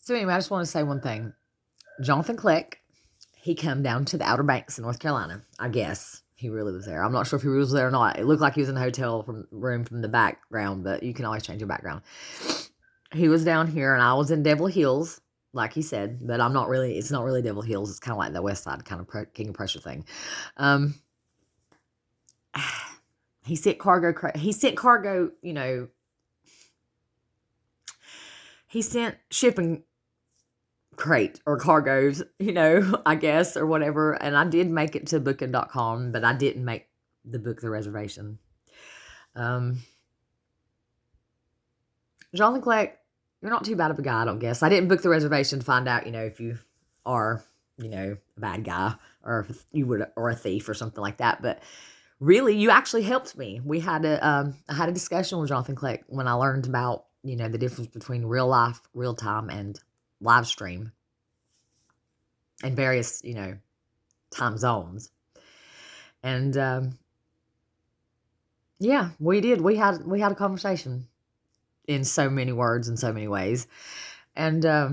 So anyway, I just want to say one thing. Jonathan Kleck, he come down to the Outer Banks in North Carolina. I guess he really was there. I'm not sure if he was there or not. It looked like he was in a hotel room from the background, but you can always change your background. He was down here, and I was in Devil Hills, like he said, but I'm not really. It's not really Devil Hills. It's kind of like the West Side kind of King of Prussia thing. Um, he sent cargo. He sent cargo. He sent shipping crate or cargoes, I guess, or whatever. And I did make it to booking.com, but I didn't make the reservation. Jonathan Kleck, you're not too bad of a guy, I don't guess. I didn't book the reservation to find out, if you are, a bad guy or if you would, or a thief or something like that. But really, you actually helped me. I had a discussion with Jonathan Kleck when I learned about, the difference between real life, real time, and live stream and various, time zones. And, yeah, we did. We had a conversation in so many words and so many ways. And, I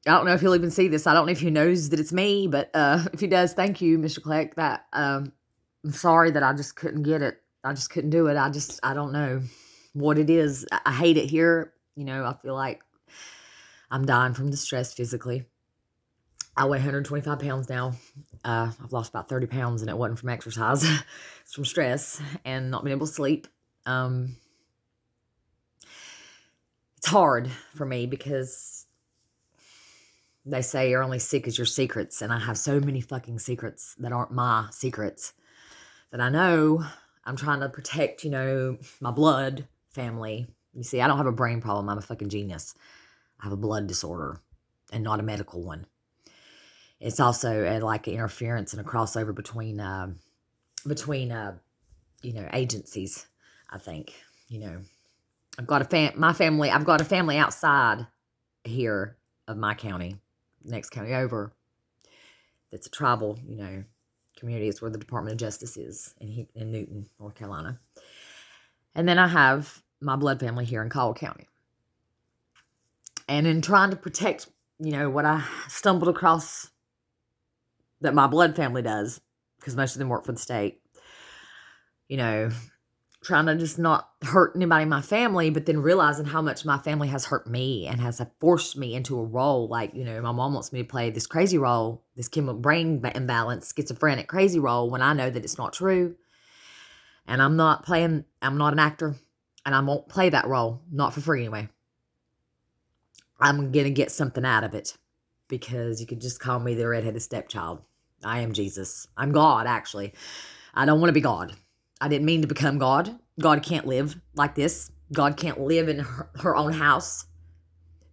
don't know if he'll even see this. I don't know if he knows that it's me, but, if he does, thank you, Mr. Kleck. I'm sorry that I just couldn't get it. I just couldn't do it. I don't know what it is. I hate it here. I feel like I'm dying from the stress physically. I weigh 125 pounds now. I've lost about 30 pounds, and it wasn't from exercise. It's from stress and not being able to sleep. It's hard for me because they say you're only sick as your secrets, and I have so many fucking secrets that aren't my secrets that I know I'm trying to protect, my blood family. You see, I don't have a brain problem. I'm a fucking genius. I have a blood disorder and not a medical one. It's also like an interference and a crossover between agencies, I think. I've got a family outside here of my county, next county over. That's a tribal, community. It's where the Department of Justice is in Newton, North Carolina. And then I have my blood family here in Caldwell County. And in trying to protect, what I stumbled across that my blood family does, because most of them work for the state, trying to just not hurt anybody in my family, but then realizing how much my family has hurt me and has forced me into a role. Like, my mom wants me to play this crazy role, this chemical brain imbalance, schizophrenic crazy role, when I know that it's not true. And I'm not an actor, and I won't play that role, not for free anyway. I'm going to get something out of it, because you could just call me the redheaded stepchild. I am Jesus. I'm God, actually. I don't want to be God. I didn't mean to become God. God can't live like this. God can't live in her own house,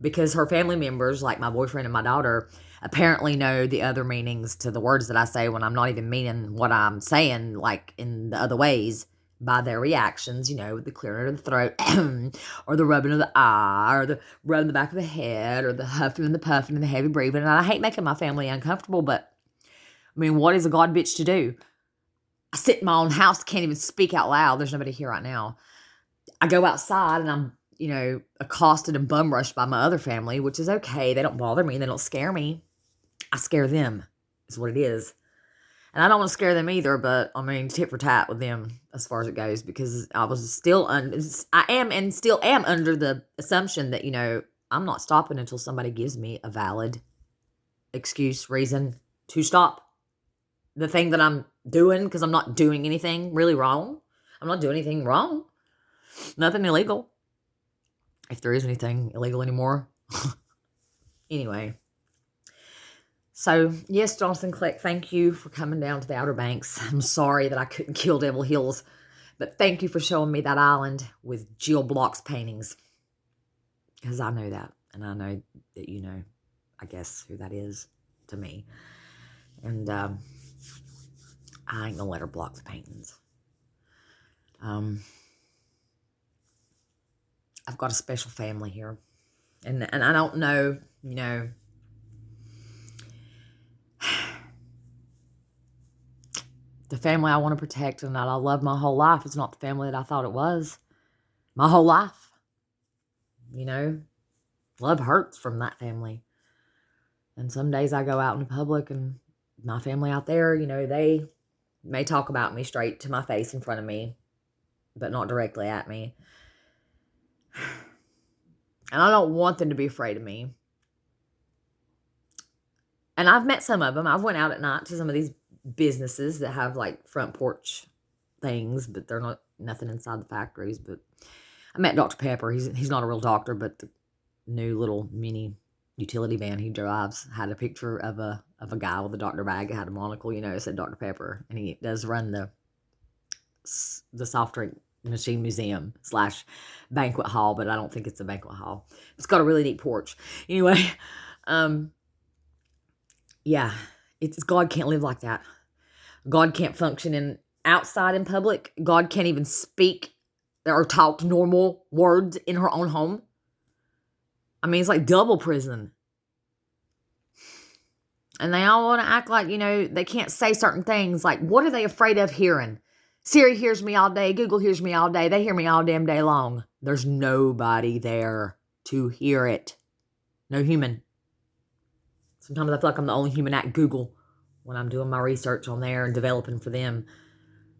because her family members, like my boyfriend and my daughter, apparently know the other meanings to the words that I say when I'm not even meaning what I'm saying, like in the other ways, by their reactions, with the clearing of the throat, or the rubbing of the eye, or the rubbing the back of the head, or the huffing and the puffing and the heavy breathing. And I hate making my family uncomfortable, but, what is a God bitch to do? I sit in my own house, can't even speak out loud. There's nobody here right now. I go outside and I'm, accosted and bum rushed by my other family, which is okay. They don't bother me. They don't scare me. I scare them, is what it is. And I don't want to scare them either, but tit for tat with them as far as it goes, because I am under the assumption that, I'm not stopping until somebody gives me a valid excuse, reason to stop the thing that I'm doing, because I'm not doing anything really wrong. I'm not doing anything wrong. Nothing illegal. If there is anything illegal anymore. Anyway. So, yes, Jonathan Kleck, thank you for coming down to the Outer Banks. I'm sorry that I couldn't kill Devil Hills, but thank you for showing me that island with Jill Block's paintings, because I know that, and I know that I guess, who that is to me. And I ain't gonna let her block the paintings. I've got a special family here, and I don't know, the family I want to protect and that I love my whole life is not the family that I thought it was. My whole life. Love hurts from that family. And some days I go out in public and my family out there, you know, they may talk about me straight to my face in front of me, but not directly at me. And I don't want them to be afraid of me. And I've met some of them. I've went out at night to some of these businesses that have like front porch things, but they're not nothing inside the factories. But I met Dr. Pepper. He's not a real doctor, but the new little mini utility van he drives had a picture of a guy with a doctor bag. It had a monocle, you know, it said Dr. Pepper, and he does run the soft drink machine museum / banquet hall, but I don't think it's a banquet hall. It's got a really neat porch. Anyway, yeah, it's God can't live like that. God can't function outside in public. God can't even speak or talk normal words in her own home. I mean, it's like double prison. And they all want to act like, you know, they can't say certain things. Like, what are they afraid of hearing? Siri hears me all day. Google hears me all day. They hear me all damn day long. There's nobody there to hear it. No human. Sometimes I feel like I'm the only human at Google when I'm doing my research on there and developing for them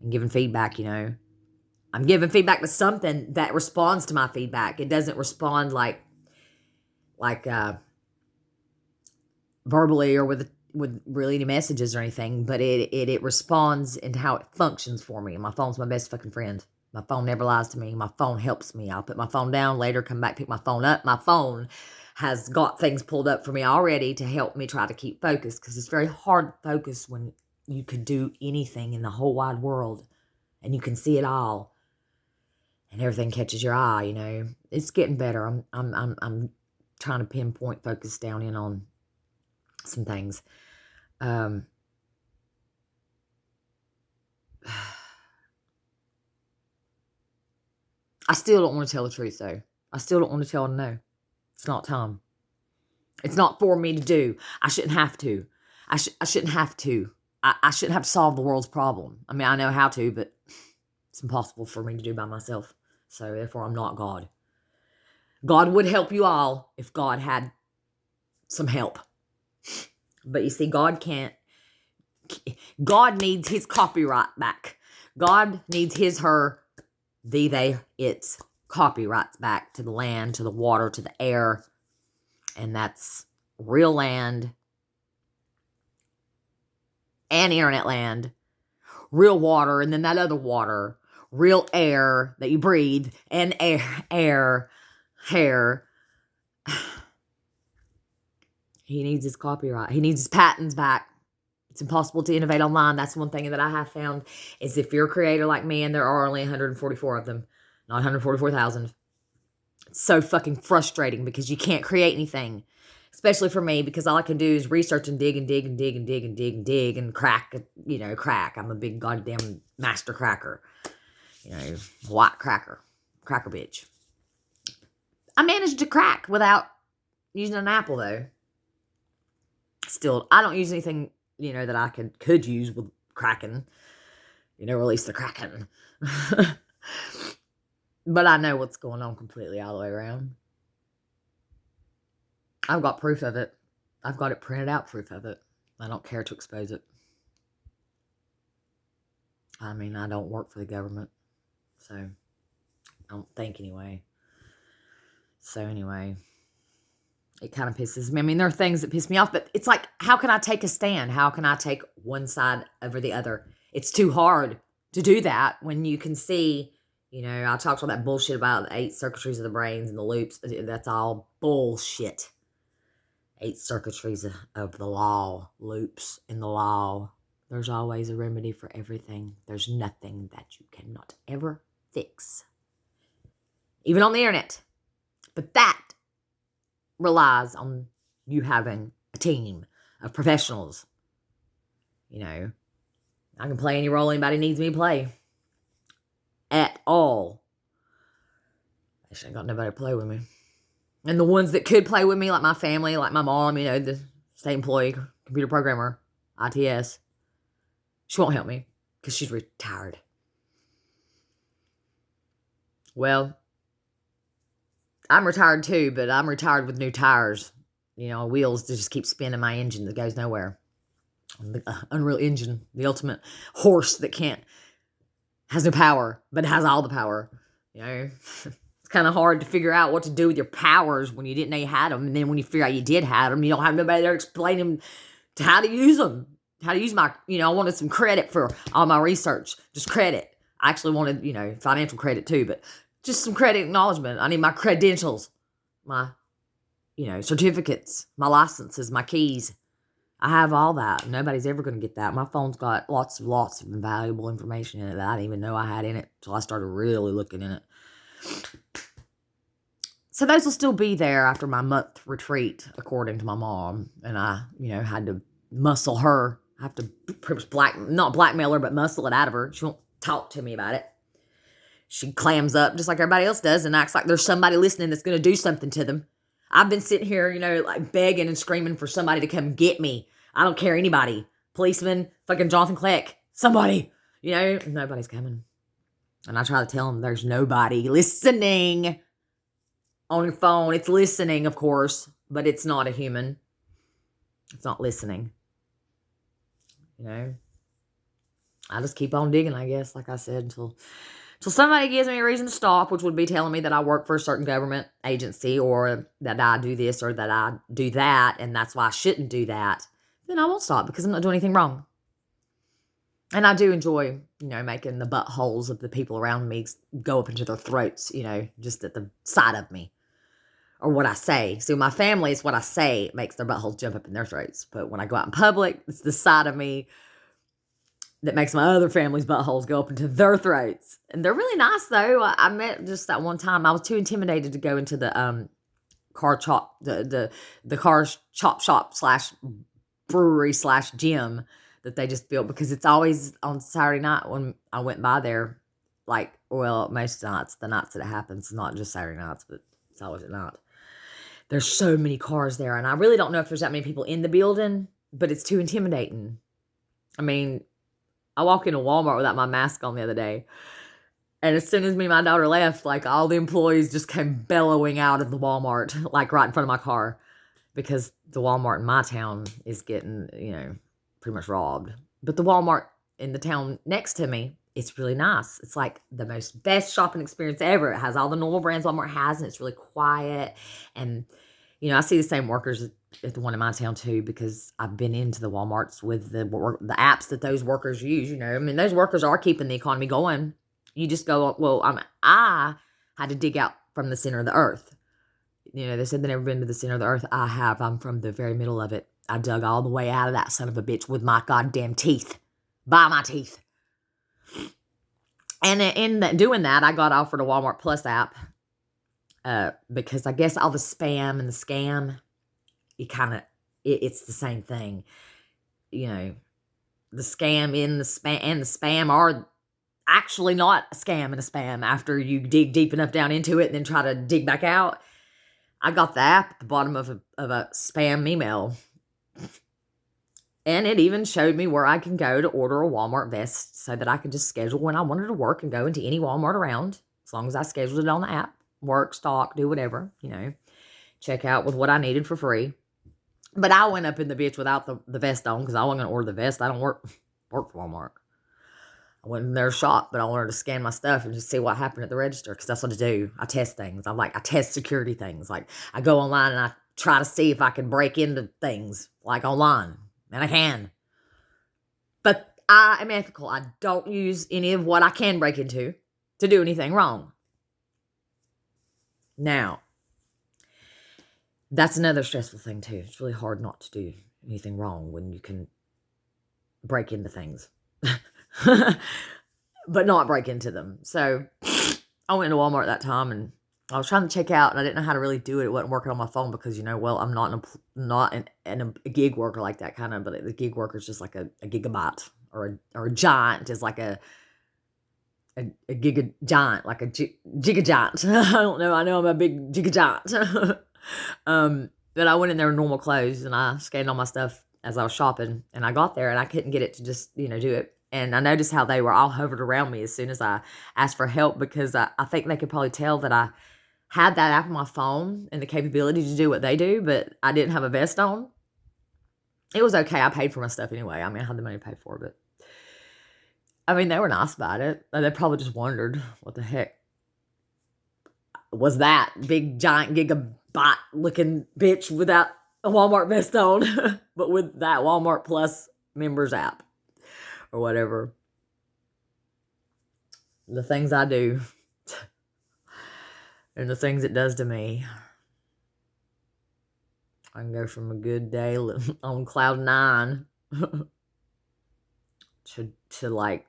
and giving feedback, you know. I'm giving feedback to something that responds to my feedback. It doesn't respond like verbally or with really any messages or anything, but it responds into how it functions for me. My phone's my best fucking friend. My phone never lies to me. My phone helps me. I'll put my phone down later, come back, pick my phone up. My phone has got things pulled up for me already to help me try to keep focused, because it's very hard to focus when you could do anything in the whole wide world and you can see it all and everything catches your eye, you know. It's getting better. I'm trying to pinpoint focus down in on some things. I still don't want to tell the truth, though. I still don't want to tell them no. It's not time. It's not for me to do. I shouldn't have to. I shouldn't have to. I shouldn't have to solve the world's problem. I mean, I know how to, but it's impossible for me to do by myself. So therefore, I'm not God. God would help you all if God had some help. But you see, God can't. God needs his copyright back. God needs his, her, thee, they, its copyrights back to the land, to the water, to the air. And that's real land and internet land, real water, and then that other water, real air that you breathe, and hair. He needs his copyright. He needs his patents back. It's impossible to innovate online. That's one thing that I have found is if you're a creator like me, and there are only 144 of them, not 144,000. It's so fucking frustrating because you can't create anything, especially for me, because all I can do is research and dig and dig and dig and dig and dig and dig and crack, you know, crack. I'm a big goddamn master cracker, you know, white cracker bitch. I managed to crack without using an apple, though. Still, I don't use anything, you know, that I could use with cracking, you know, release the kraken. But I know what's going on completely all the way around. I've got proof of it. I've got it printed out, proof of it. I don't care to expose it. I mean, I don't work for the government, so I don't think anyway. So anyway, it kind of pisses me. I mean, there are things that piss me off, but it's like, how can I take a stand? How can I take one side over the other? It's too hard to do that when you can see, you know, I talked all that bullshit about the 8 circuitries of the brains and the loops. That's all bullshit. 8 circuitries of the law, loops in the law. There's always a remedy for everything. There's nothing that you cannot ever fix. Even on the internet. But that relies on you having a team of professionals. You know, I can play any role anybody needs me to play. At all. I just ain't got nobody to play with me. And the ones that could play with me, like my family, like my mom, you know, the state employee, computer programmer, ITS, she won't help me because she's retired. Well, I'm retired too, but I'm retired with new tires. Wheels to just keep spinning my engine that goes nowhere. The Unreal Engine, the ultimate horse that has no power, but has all the power. It's kind of hard to figure out what to do with your powers when you didn't know you had them. And then when you figure out you did have them, you don't have nobody there explaining to how to use them. How to use my, I wanted some credit for all my research. Just credit. I actually wanted, financial credit too, but just some credit acknowledgement. I need my credentials, my, certificates, my licenses, my keys. I have all that. Nobody's ever going to get that. My phone's got lots of valuable information in it that I didn't even know I had in it until I started really looking in it. So those will still be there after my month retreat, according to my mom. And I, had to muscle her. I have to pretty much not blackmail her, but muscle it out of her. She won't talk to me about it. She clams up just like everybody else does and acts like there's somebody listening that's going to do something to them. I've been sitting here, like begging and screaming for somebody to come get me. I don't care anybody. Policeman, fucking Jonathan Kleck, somebody, nobody's coming. And I try to tell them there's nobody listening on your phone. It's listening, of course, but it's not a human. It's not listening. I just keep on digging, I guess, like I said, until somebody gives me a reason to stop, which would be telling me that I work for a certain government agency or that I do this or that I do that, and that's why I shouldn't do that. Then I won't stop because I'm not doing anything wrong. And I do enjoy, making the buttholes of the people around me go up into their throats, just at the side of me. Or what I say. So my family, is what I say makes their buttholes jump up in their throats. But when I go out in public, it's the side of me that makes my other family's buttholes go up into their throats. And they're really nice, though. I met just that one time. I was too intimidated to go into the car chop, the car chop shop / brewery / gym that they just built, because it's always on Saturday night when I went by there. Most nights, the nights that it happens, not just Saturday nights, but it's always at night. There's so many cars there, and I really don't know if there's that many people in the building, but it's too intimidating. I mean, I walk into Walmart without my mask on the other day, and as soon as me and my daughter left, all the employees just came bellowing out of the Walmart, right in front of my car, because the Walmart in my town is getting, pretty much robbed. But the Walmart in the town next to me, it's really nice. It's like the best shopping experience ever. It has all the normal brands Walmart has, and it's really quiet. And, I see the same workers at the one in my town too, because I've been into the Walmarts with the apps that those workers use, those workers are keeping the economy going. You just go, I had to dig out from the center of the earth. They said they've never been to the center of the earth. I have. I'm from the very middle of it. I dug all the way out of that son of a bitch with my goddamn teeth. By my teeth. And in doing that, I got offered a Walmart Plus app because I guess all the spam and the scam, it's the same thing. The scam and the spam are actually not a scam and a spam after you dig deep enough down into it and then try to dig back out. I got the app at the bottom of a spam email. And it even showed me where I can go to order a Walmart vest so that I could just schedule when I wanted to work and go into any Walmart around, as long as I scheduled it on the app, work, stock, do whatever, check out with what I needed for free. But I went up in the bitch without the vest on because I wasn't going to order the vest. I don't work for Walmart. I went in their shop, but I wanted to scan my stuff and just see what happened at the register, because that's what I do. I test things. I test security things. I go online and I try to see if I can break into things, online. And I can. But I am ethical. I don't use any of what I can break into to do anything wrong. Now, that's another stressful thing too. It's really hard not to do anything wrong when you can break into things. But not break into them. So I went to Walmart that time and I was trying to check out and I didn't know how to really do it. It wasn't working on my phone because, I'm not a gig worker like that kind of, but the gig worker is just like a gigabyte or a giant is like a giga giant, like a giga giant. I don't know. I know I'm a big giga giant. But I went in there in normal clothes and I scanned all my stuff as I was shopping, and I got there and I couldn't get it to just, do it. And I noticed how they were all hovered around me as soon as I asked for help, because I think they could probably tell that I had that app on my phone and the capability to do what they do, but I didn't have a vest on. It was okay. I paid for my stuff anyway. I mean, I had the money to pay for it, but I mean, they were nice about it. They probably just wondered what the heck was that big, giant, gigabyte looking bitch without a Walmart vest on, but with that Walmart Plus members app or whatever. The things I do and the things it does to me. I can go from a good day on cloud 9 to like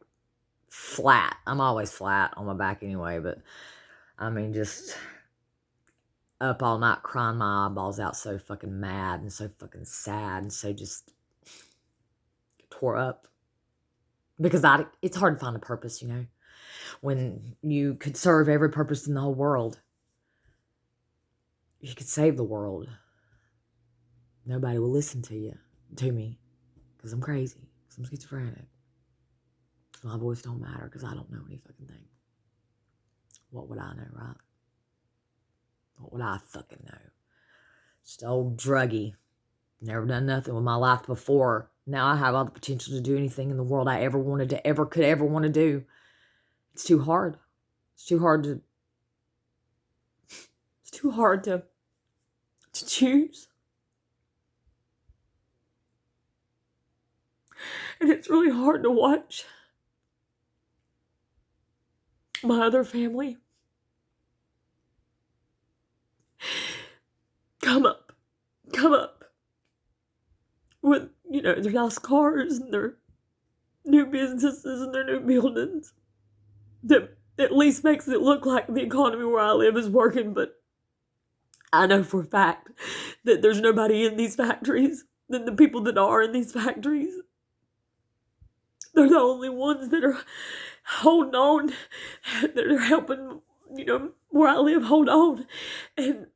flat. I'm always flat on my back anyway, but I mean, just up all night crying my eyeballs out, so fucking mad and so fucking sad and so just tore up. Because it's hard to find a purpose, you know, when you could serve every purpose in the whole world. You could save the world. Nobody will listen to me, because I'm crazy, because I'm schizophrenic. So my voice don't matter, because I don't know any fucking thing. What would I know, right? What would I fucking know? Just old druggy. Never done nothing with my life before. Now I have all the potential to do anything in the world I ever wanted to, could ever want to do. It's too hard. It's too hard to choose. And it's really hard to watch my other family come up with, you know, their nice cars and their new businesses and their new buildings that at least makes it look like the economy where I live is working. But I know for a fact that there's nobody in these factories. Than the people that are in these factories, they're the only ones that are holding on, that are helping, you know, where I live hold on. And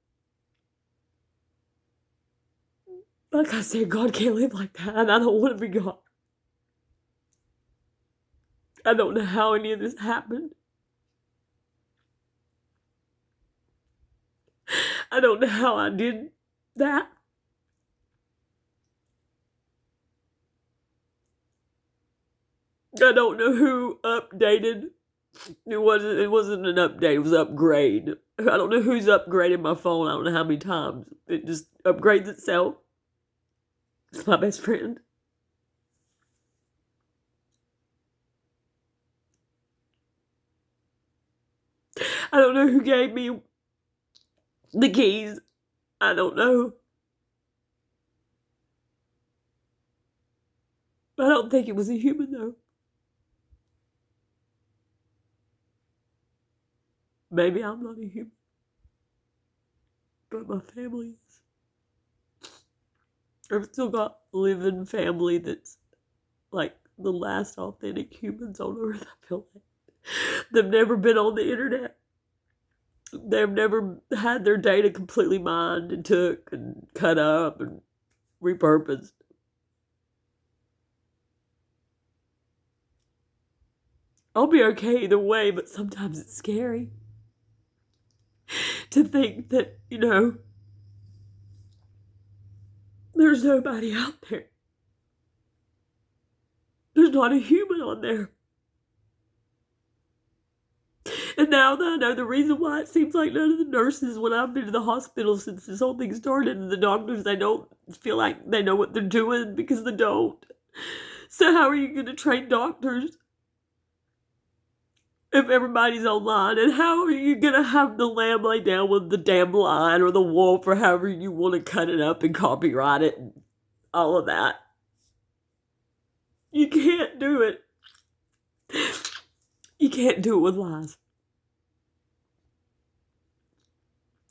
like I said, God can't live like that, and I don't want to be God. I don't know how any of this happened. I don't know how I did that. I don't know who updated. It wasn't an update, it was an upgrade. I don't know who's upgraded my phone. I don't know how many times. It just upgrades itself. It's my best friend. I don't know who gave me the keys. I don't know. I don't think it was a human, though. Maybe I'm not a human, but my family is. I've still got a living family that's like the last authentic humans on earth, I feel like. They've never been on the internet. They've never had their data completely mined and took and cut up and repurposed. I'll be okay either way, but sometimes it's scary to think that, you know, there's nobody out there. There's not a human on there. And now that I know the reason why, it seems like none of the nurses, when I've been to the hospital since this whole thing started, and the doctors, they don't feel like they know what they're doing because they don't. So how are you going to train doctors if everybody's online? And how are you going to have the lamb lay down with the damn lion or the wolf or however you want to cut it up and copyright it and all of that? You can't do it. You can't do it with lies.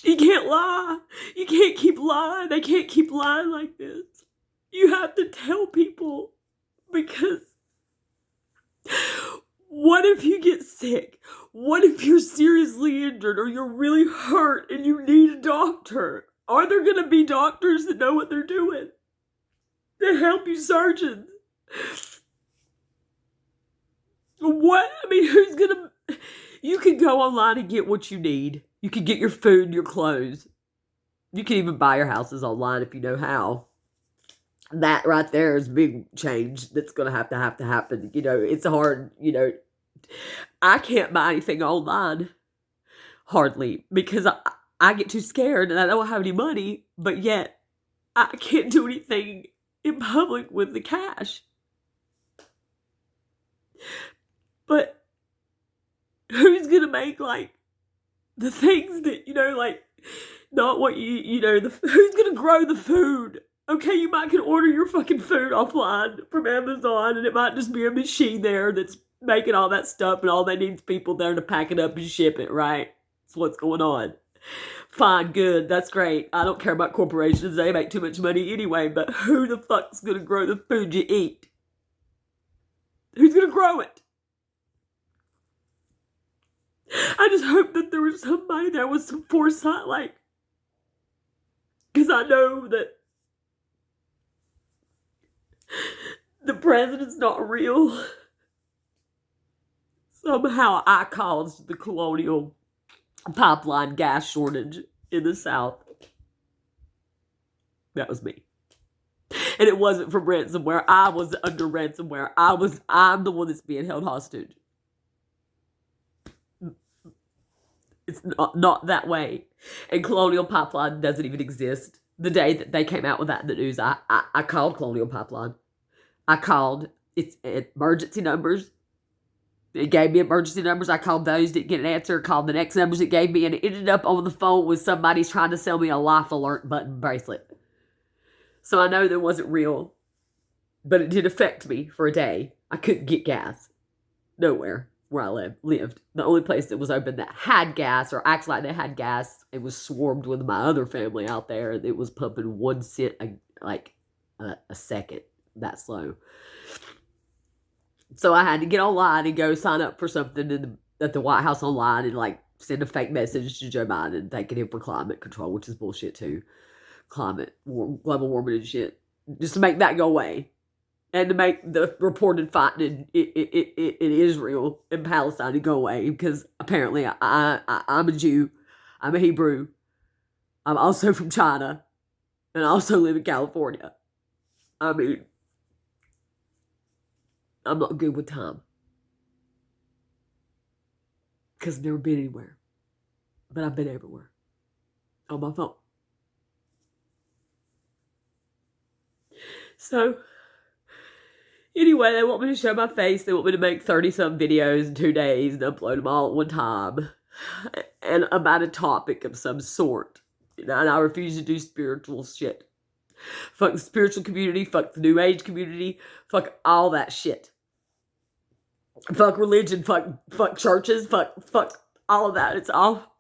You can't lie. You can't keep lying. They can't keep lying like this. You have to tell people, because what if you get sick? What if you're seriously injured or you're really hurt and you need a doctor? Are there going to be doctors that know what they're doing to help you, surgeons? What? I mean, who's going to... You can go online and get what you need. You can get your food and your clothes. You can even buy your houses online if you know how. That right there is big change that's going to have to happen. It's hard, I can't buy anything online, hardly, because I get too scared and I don't have any money, but yet I can't do anything in public with the cash. But who's going to make, like, the things that, like, not what who's going to grow the food? Okay, you might can order your fucking food offline from Amazon, and it might just be a machine there that's making all that stuff, and all they need is people there to pack it up and ship it, right? That's what's going on. Fine, good, that's great. I don't care about corporations. They make too much money anyway, but who the fuck's gonna grow the food you eat? Who's gonna grow it? I just hope that there was somebody there with some foresight, like, because I know that the president's not real. Somehow I caused the colonial pipeline gas shortage in the South. That was me. And it wasn't from ransomware. I was under ransomware. I'm the one that's being held hostage. It's not that way. And Colonial Pipeline doesn't even exist. The day that they came out with that in the news, I called Colonial Pipeline. I called its emergency numbers. It gave me emergency numbers. I called those, didn't get an answer. Called the next numbers it gave me, and it ended up on the phone with somebody trying to sell me a life alert button bracelet. So I know that wasn't real, but it did affect me for a day. I couldn't get gas. Nowhere where I lived. The only place that was open that had gas, or acted like they had gas, it was swarmed with my other family out there. It was pumping 1 cent a second. That slow. So I had to get online and go sign up for something at the White House online and, like, send a fake message to Joe Biden thanking him for climate control, which is bullshit too. Global warming and shit. Just to make that go away. And to make the reported fighting in Israel and Palestine to go away. Because apparently I'm a Jew. I'm a Hebrew. I'm also from China. And I also live in California. I mean, I'm not good with time. Because I've never been anywhere. But I've been everywhere. On my phone. So, anyway, they want me to show my face. They want me to make 30-some videos in 2 days and upload them all at one time. And about a topic of some sort. And I refuse to do spiritual shit. Fuck the spiritual community. Fuck the New Age community. Fuck all that shit. Fuck religion. Fuck churches. Fuck all of that. It's all.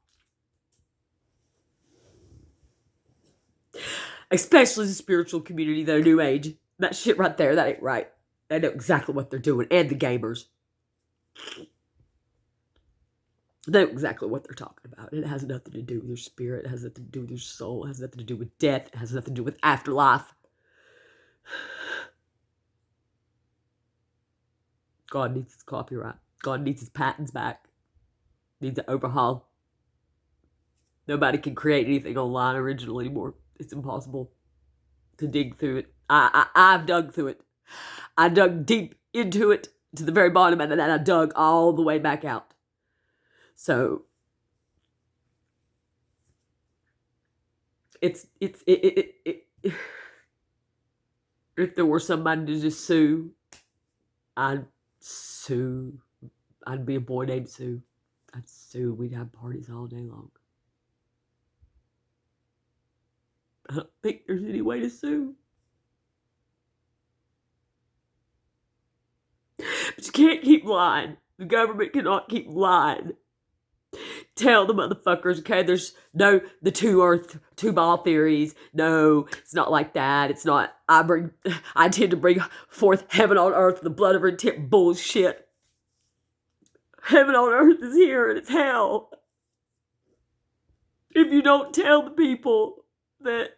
Especially the spiritual community, though, New Age. That shit right there, that ain't right. They know exactly what they're doing. And the gamers. They know exactly what they're talking about. It has nothing to do with their spirit. It has nothing to do with their soul. It has nothing to do with death. It has nothing to do with afterlife. God needs his copyright. God needs his patents back. Needs an overhaul. Nobody can create anything online original anymore. It's impossible to dig through it. I've dug through it. I dug deep into it to the very bottom, and then I dug all the way back out. So if there were somebody to just sue, I'd sue. I'd be a boy named Sue. I'd sue. We'd have parties all day long. I don't think there's any way to sue. But you can't keep lying. The government cannot keep lying. Tell the motherfuckers, okay, there's no, the two ball theories. No, it's not like that. It's not, I tend to bring forth heaven on earth, the blood of her tip bullshit. Heaven on earth is here and it's hell. If you don't tell the people that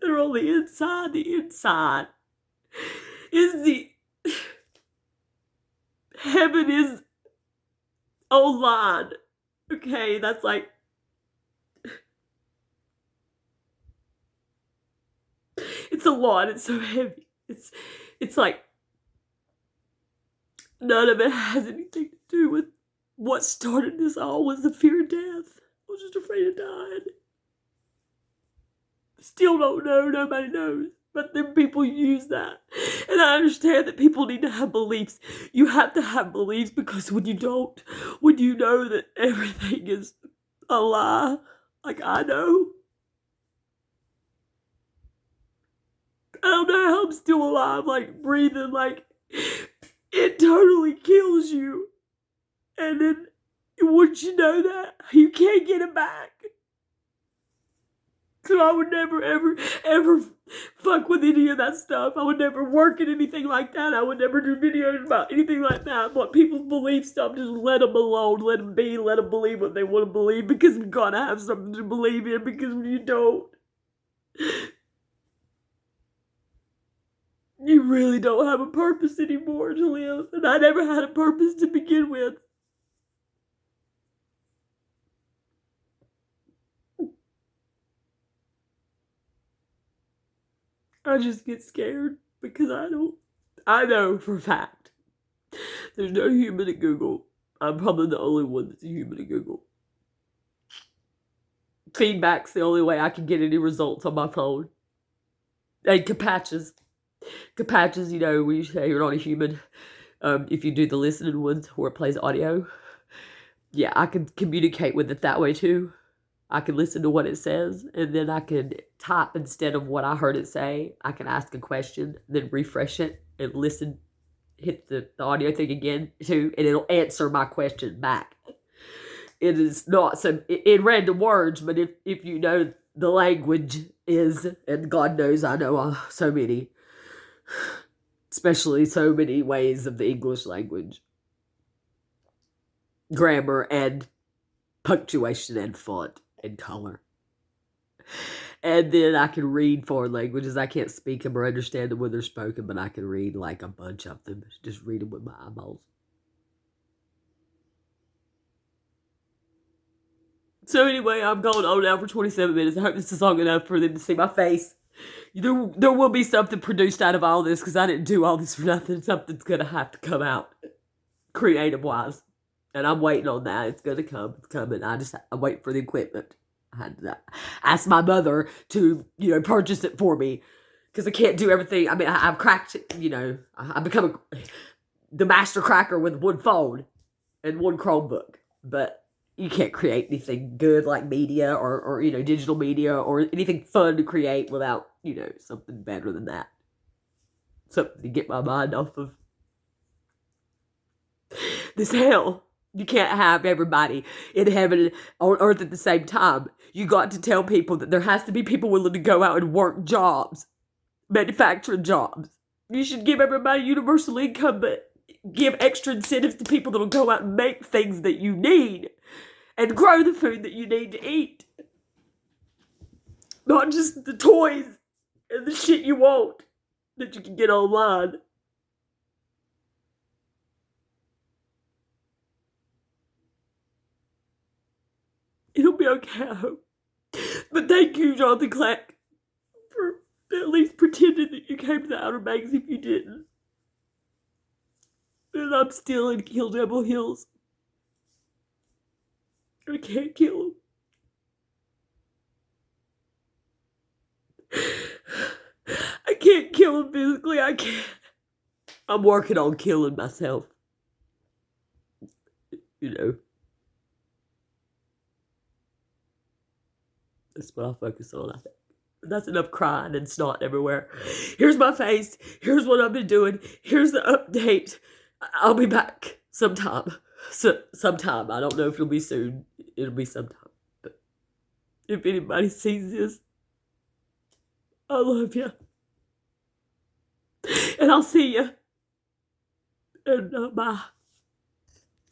they're on the inside is the heaven is online. Okay, that's like, it's a lot. It's so heavy. It's like none of it has anything to do with what started this all. Was the fear of death. I was just afraid of dying. Still don't know. Nobody knows. But then people use that. And I understand that people need to have beliefs. You have to have beliefs, because when you don't, when you know that everything is a lie, like I know, I don't know how I'm still alive, like breathing, like it totally kills you. And then once you know that, you can't get it back. So I would never, ever, ever fuck with any of that stuff. I would never work at anything like that. I would never do videos about anything like that. What people's belief stuff, just let them alone. Let them be. Let them believe what they want to believe, because you've got to have something to believe in, because if you don't, you really don't have a purpose anymore to live. And I never had a purpose to begin with. I just get scared because I know for a fact there's no human at Google. I'm probably the only one that's a human at Google. Feedback's the only way I can get any results on my phone. And Capatches. Capatches, you know, when you say you're not a human, if you do the listening ones where it plays audio, yeah, I can communicate with it that way too. I can listen to what it says, and then I can type instead of what I heard it say. I can ask a question, then refresh it and listen, hit the audio thing again too, and it'll answer my question back. It is not some in random words, but if you know the language is, and God knows I know so many, especially so many ways of the English language, grammar and punctuation and font and color. And then I can read foreign languages. I can't speak them or understand them when they're spoken, but I can read like a bunch of them. Just read them with my eyeballs. So anyway, I'm going on now for 27 minutes. I hope this is long enough for them to see my face. There will be something produced out of all this, because I didn't do all this for nothing. Something's going to have to come out, creative-wise. And I'm waiting on that. It's going to come. It's coming. I'm waiting for the equipment. I had to ask my mother to, purchase it for me, because I can't do everything. I mean, I've cracked, I've become the master cracker with one phone and one Chromebook. But you can't create anything good like media or digital media or anything fun to create without, something better than that. Something to get my mind off of this hell. You can't have everybody in heaven and on earth at the same time. You got to tell people that there has to be people willing to go out and work jobs, manufacturing jobs. You should give everybody universal income, but give extra incentives to people that'll go out and make things that you need and grow the food that you need to eat. Not just the toys and the shit you want that you can get online. It'll be okay, I hope. But thank you, Jonathan Kleck, for at least pretending that you came to the Outer Banks if you didn't. And I'm still in Kill Devil Hills. I can't kill him. I can't kill him physically. I can't. I'm working on killing myself. That's what I'll focus on, I think. But that's enough crying and snot everywhere. Here's my face. Here's what I've been doing. Here's the update. I'll be back sometime. Sometime. I don't know if it'll be soon. It'll be sometime. But if anybody sees this, I love you. And I'll see you. And bye.